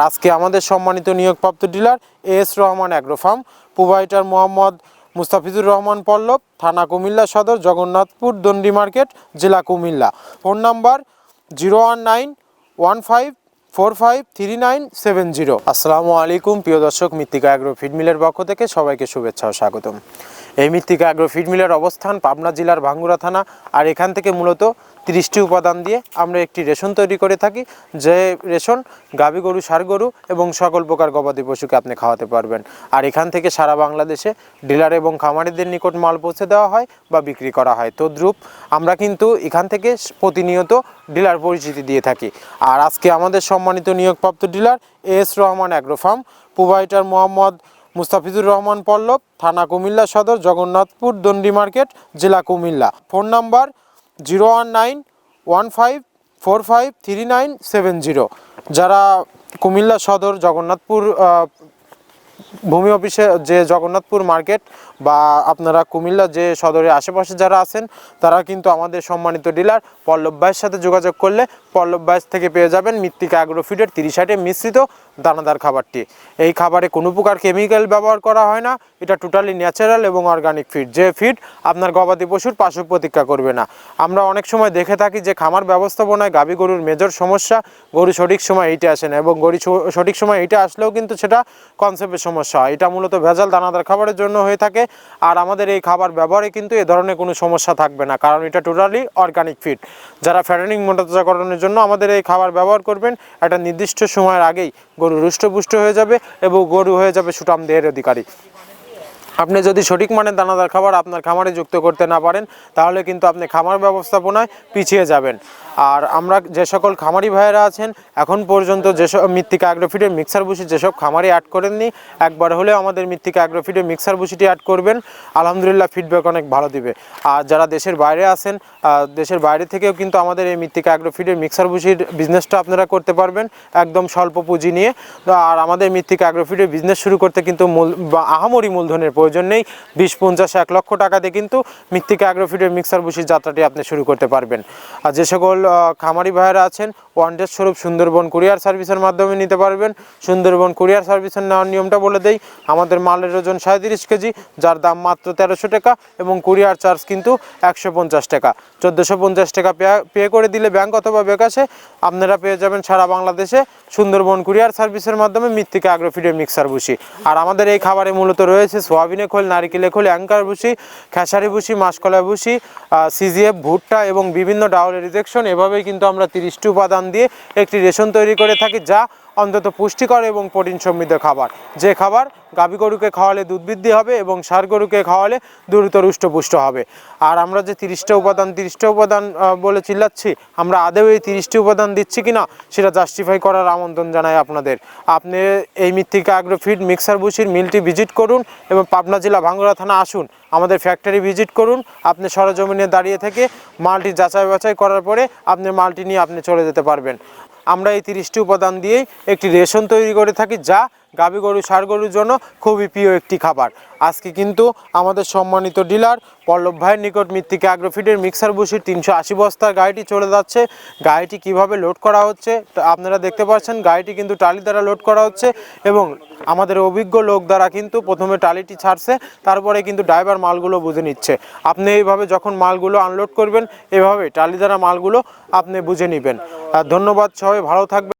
আজকে আমাদের সম্মানিত নিয়োগপ্রাপ্ত dealer S Rahman agro farm, provider Mohammad Mustafizur Rahman Pallab, থানা কুমিল্লা সদর, জগন্নাথপুর দণ্ডি মার্কেট, জেলা কুমিল্লা। Phone number 01915453970। আসসালামু আলাইকুম প্রিয় দর্শক, মৃত্তিকা অ্যাগ্রো ফিড মিলের পক্ষ থেকে সবাইকে শুভেচ্ছা ও স্বাগতম। এই মৃত্তিকা অ্যাগ্রো ফিড মিলের অবস্থান পাবনা জেলার ভাঙ্গুড়া থানা। আর এখান থেকে মূলত 30টি উপাদান দিয়ে আমরা একটি রেশন তৈরি করে থাকি, যে রেশন গাভী গরু, ষাঁড় গরু এবং সকল প্রকার গবাদি পশুকে আপনি খাওয়াতে পারবেন। আর এখান থেকে সারা বাংলাদেশে ডিলার এবং খামারিদের নিকট মাল পৌঁছে দেওয়া হয় বা বিক্রি করা হয়। তদ্রূপ আমরা কিন্তু এখান থেকে প্রতিনিয়ত ডিলার পরিচিতি দিয়ে থাকি। আর আজকে আমাদের সম্মানিত নিয়োগপ্রাপ্ত dealer S Rahman agro farm, provider Mohammad Mustafizur Rahman Pallab, থানা কুমিল্লা সদর, জগন্নাথপুর দণ্ডি মার্কেট, জেলা কুমিল্লা। Phone number 01915453970। যারা কুমিল্লা সদর জগন্নাথপুর ভূমি অফিসে যে জগন্নাথপুর মার্কেট বা আপনারা কুমিল্লা যে সদরের আশেপাশে যারা আছেন, তারা কিন্তু আমাদের সম্মানিত ডিলার পল্লব ভাইয়ের সাথে যোগাযোগ করলে পল্লব ভাইয়ের থেকে পেয়ে যাবেন মৃত্তিকা অ্যাগ্রো ফিডের 30 মিশ্রিত দানাদার খাবারটি। এই খাবারে কোনো প্রকার কেমিক্যাল ব্যবহার করা হয় না। এটা টোটালি ন্যাচারাল এবং অর্গানিক ফিড, যে ফিড আপনার গবাদি পশুর পার্শ্ব প্রতিক্রিয়া করবে না। আমরা অনেক সময় দেখে থাকি যে খামার ব্যবস্থাপনায় গাভী গরুর মেজর সমস্যা, গরু সঠিক সময় এইটা আসে না, এবং গরু সঠিক সময় এইটা আসলেও কিন্তু সেটা কনসেপ্টের সমস্যা হয়। এটা মূলত ভেজাল দানাদার খাবারের জন্য হয়ে থাকে। আর আমাদের এই খাবার ব্যবহারে কিন্তু এ ধরনের কোনো সমস্যা থাকবে না, কারণ এটা টোটালি অর্গানিক ফিড। যারা ফ্যাটেনিং মোটাতাজাকরণের জন্য আমাদের এই খাবার ব্যবহার করবেন, একটা নির্দিষ্ট সময়ের আগেই গরু হৃষ্টপুষ্ট হয়ে যাবে এবং গরু হয়ে যাবে সুঠাম দেহের অধিকারী। আপনি যদি সঠিক মানের দানাদার খাবার আপনার খামারে যুক্ত করতে না পারেন, তাহলে কিন্তু আপনি খামার ব্যবস্থাপনায় পিছিয়ে যাবেন। আর আমরা যে সকল খামারি ভাইয়েরা আছেন, এখন পর্যন্ত যেসব মৃত্তিকা অ্যাগ্রোফিডের মিক্সার ভুসি যেসব খামারি অ্যাড করেননি, একবার হলেও আমাদের মৃত্তিকা অ্যাগ্রোফিডের মিক্সার ভুসিটি অ্যাড করবেন। আলহামদুলিল্লাহ ফিডব্যাক অনেক ভালো দিবে। আর যারা দেশের বাইরে আছেন, দেশের বাইরে থেকেও কিন্তু আমাদের এই মৃত্তিকা অ্যাগ্রোফিডের মিক্সার ভুসির বিজনেসটা আপনারা করতে পারবেন একদম স্বল্প পুঁজি নিয়ে। আর আমাদের মৃত্তিকা অ্যাগ্রোফিডের বিজনেস শুরু করতে কিন্তু আহামরি মূলধনের প্রয়োজন নেই। 20-50-1 লক্ষ টাকা দিয়ে কিন্তু মৃত্তিকা অ্যাগ্রোফিডের মিক্সার ভুসির যাত্রাটি আপনি শুরু করতে পারবেন। আর যে সকল খামারি ভাইয়েরা আছেন, ওয়ানডেজ স্বরূপ সুন্দরবন কুরিয়ার সার্ভিসের মাধ্যমে নিতে পারবেন। সুন্দরবন কুরিয়ার সার্ভিসের নেওয়ার নিয়মটা বলে দেই। আমাদের মালের ওজন 37 কেজি, যার দাম মাত্র 1300 টাকা, এবং কুরিয়ার চার্জ কিন্তু 150 টাকা। 1450 টাকা পে করে দিলে ব্যাংক অথবা বিকাশে আপনারা পেয়ে যাবেন সারা বাংলাদেশে সুন্দরবন কুরিয়ার সার্ভিসের মাধ্যমে মৃত্তিকা অ্যাগ্রোফিডের মিক্সার ভুসি। আর আমাদের এই খাবারে মূলত রয়েছে সোয়াবিনে খোল, নারিকেলে খোল, অ্যাঙ্কার ভুসি, খেসারি ভুসি, মাসকলাই ভুসি, সিজিএফ, ভুট্টা এবং বিভিন্ন ডাউলের রিজেকশন। এভাবেই কিন্তু আমরা 30টি উপাদান দিয়ে একটি রেশন তৈরি করে থাকি, যা অন্তত পুষ্টিকর এবং প্রোটিন সমৃদ্ধ খাবার। যে খাবার গাভী গরুকে খাওয়ালে দুধ বৃদ্ধি হবে এবং ষাঁড় গরুকে খাওয়ালে দ্রুত হৃষ্টপুষ্ট হবে। আর আমরা যে 30টা উপাদান বলে চিল্লাচ্ছি, আমরা আদৌ এই 30টি উপাদান দিচ্ছি কিনা সেটা জাস্টিফাই করার আমন্ত্রণ জানাই আপনাদের। আপনি এই মৃত্তিকা অ্যাগ্রো ফিড মিক্সার ভুসির মিলটি ভিজিট করুন এবং পাবনা জেলা ভাঙ্গুড়া থানা আসুন, আমাদের ফ্যাক্টরি ভিজিট করুন। আপনি সরজমিনে দাঁড়িয়ে থেকে মালটি যাচাই বাছাই করার পরে আপনি মালটি নিয়ে আপনি চলে যেতে পারবেন। আমরা এই 30টি উপাদান দিয়েই একটি রেশন তৈরি করে থাকি, যা গাভী গরু, ষাঁড় গরুর জন্য খুবই প্রিয় একটি খাবার। আজকে কিন্তু আমাদের সম্মানিত ডিলার পল্লব ভাইয়ের নিকট মৃত্তিকা অ্যাগ্রোফিডের মিক্সার ভুসির 380 বস্তার গাড়িটি চলে যাচ্ছে। গাড়িটি কিভাবে লোড করা হচ্ছে আপনারা দেখতে পাচ্ছেন। গাড়িটি কিন্তু টালি দ্বারা লোড করা হচ্ছে এবং আমাদের অভিজ্ঞ লোক দ্বারা কিন্তু প্রথমে টালিটি ছাড়ছে, তারপরে কিন্তু ড্রাইভার মালগুলো বুঝে নিচ্ছে। আপনি এইভাবে যখন মালগুলো আনলোড করবেন, এভাবে টালি দ্বারা মালগুলো আপনি বুঝে নেবেন। ধন্যবাদ, সবাই ভালো থাকবেন।